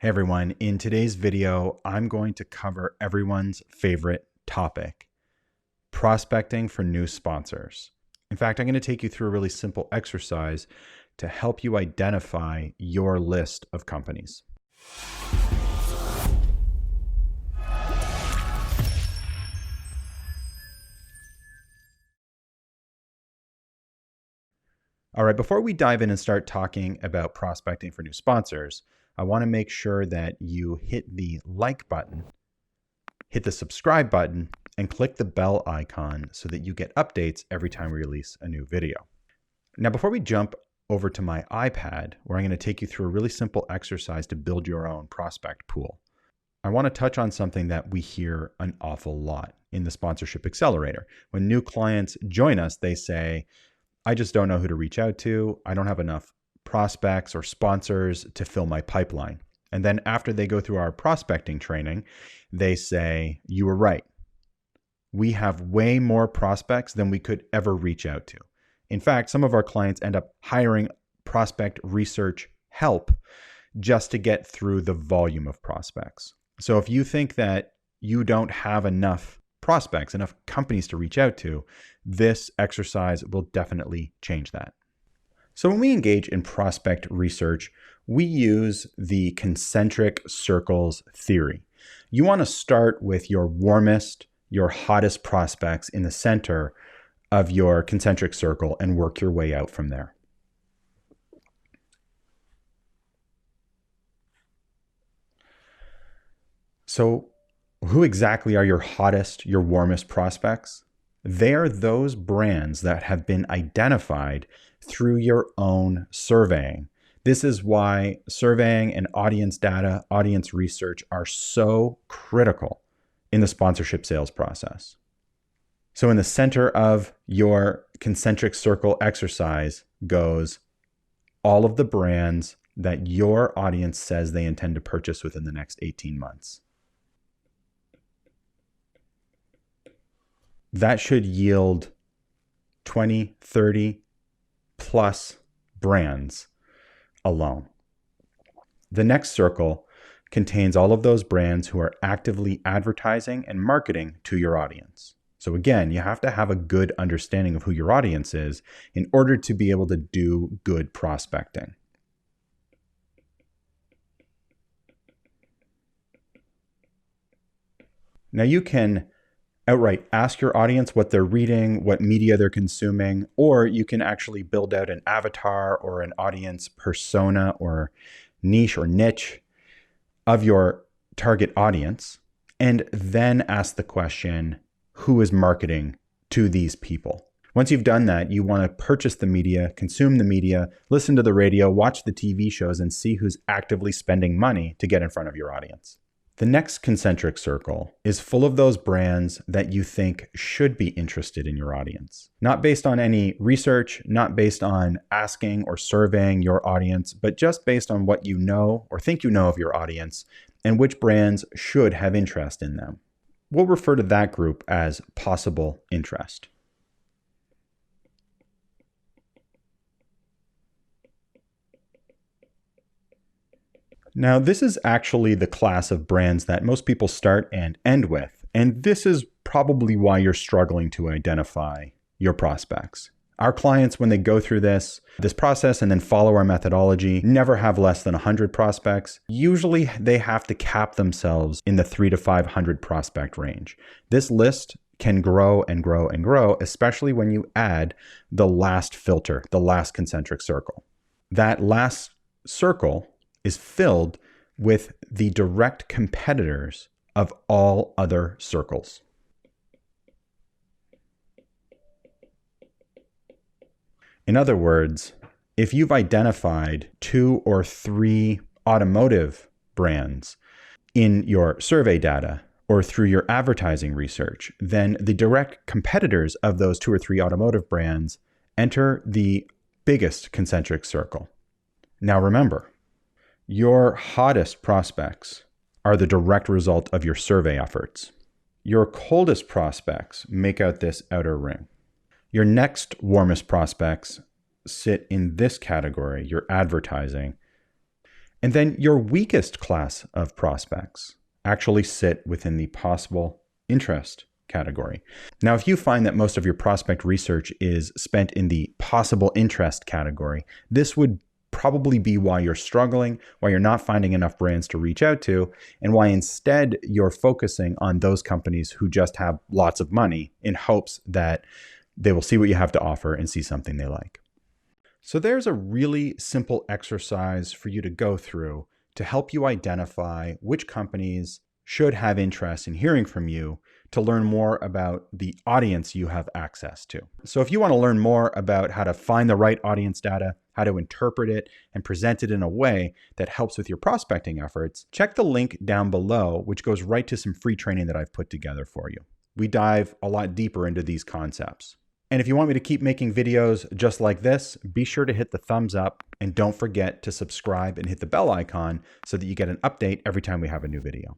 Hey everyone, in today's video, I'm going to cover everyone's favorite topic, prospecting for new sponsors. In fact, I'm going to take you through a really simple exercise to help you identify your list of companies. All right, before we dive in and start talking about prospecting for new sponsors, I want to make sure that you hit the like button, hit the subscribe button, and click the bell icon so that you get updates every time we release a new video. Now, before we jump over to my iPad, where I'm going to take you through a really simple exercise to build your own prospect pool, I want to touch on something that we hear an awful lot in the Sponsorship Accelerator. When new clients join us, they say, I just don't know who to reach out to. I don't have enough prospects or sponsors to fill my pipeline. And then after they go through our prospecting training, they say, you were right. We have way more prospects than we could ever reach out to. In fact, some of our clients end up hiring prospect research help just to get through the volume of prospects. So if you think that you don't have enough prospects, enough companies to reach out to, this exercise will definitely change that. So when we engage in prospect research, we use the concentric circles theory. You want to start with your warmest, your hottest prospects in the center of your concentric circle and work your way out from there. So who exactly are your hottest, your warmest prospects? They are those brands that have been identified through your own surveying. This is why surveying and audience data, audience research are so critical in the sponsorship sales process. So in the center of your concentric circle exercise goes all of the brands that your audience says they intend to purchase within the next 18 months. That should yield 20, 30 plus brands alone. The next circle contains all of those brands who are actively advertising and marketing to your audience. So again, you have to have a good understanding of who your audience is in order to be able to do good prospecting. Now you can outright ask your audience what they're reading, what media they're consuming, or you can actually build out an avatar or an audience persona or niche of your target audience, and then ask the question, who is marketing to these people? Once you've done that, you want to purchase the media, consume the media, listen to the radio, watch the TV shows, and see who's actively spending money to get in front of your audience. The next concentric circle is full of those brands that you think should be interested in your audience. Not based on any research, not based on asking or surveying your audience, but just based on what you know or think you know of your audience and which brands should have interest in them. We'll refer to that group as possible interest. Now, this is actually the class of brands that most people start and end with, and this is probably why you're struggling to identify your prospects. Our clients, when they go through this process and then follow our methodology, never have less than 100 prospects. Usually, they have to cap themselves in the 300 to 500 prospect range. This list can grow and grow and grow, especially when you add the last filter, the last concentric circle. That last circle is filled with the direct competitors of all other circles. In other words, if you've identified 2 or 3 automotive brands in your survey data or through your advertising research, then the direct competitors of those 2 or 3 automotive brands enter the biggest concentric circle. Now remember, your hottest prospects are the direct result of your survey efforts. Your coldest prospects make out this outer ring. Your next warmest prospects sit in this category, your advertising. And then your weakest class of prospects actually sit within the possible interest category. Now, if you find that most of your prospect research is spent in the possible interest category, this would probably be why you're struggling, why you're not finding enough brands to reach out to, and why instead you're focusing on those companies who just have lots of money in hopes that they will see what you have to offer and see something they like. So there's a really simple exercise for you to go through to help you identify which companies should have interest in hearing from you to learn more about the audience you have access to. So if you want to learn more about how to find the right audience data, how to interpret it and present it in a way that helps with your prospecting efforts, check the link down below, which goes right to some free training that I've put together for you. We dive a lot deeper into these concepts. And if you want me to keep making videos just like this, be sure to hit the thumbs up and don't forget to subscribe and hit the bell icon so that you get an update every time we have a new video.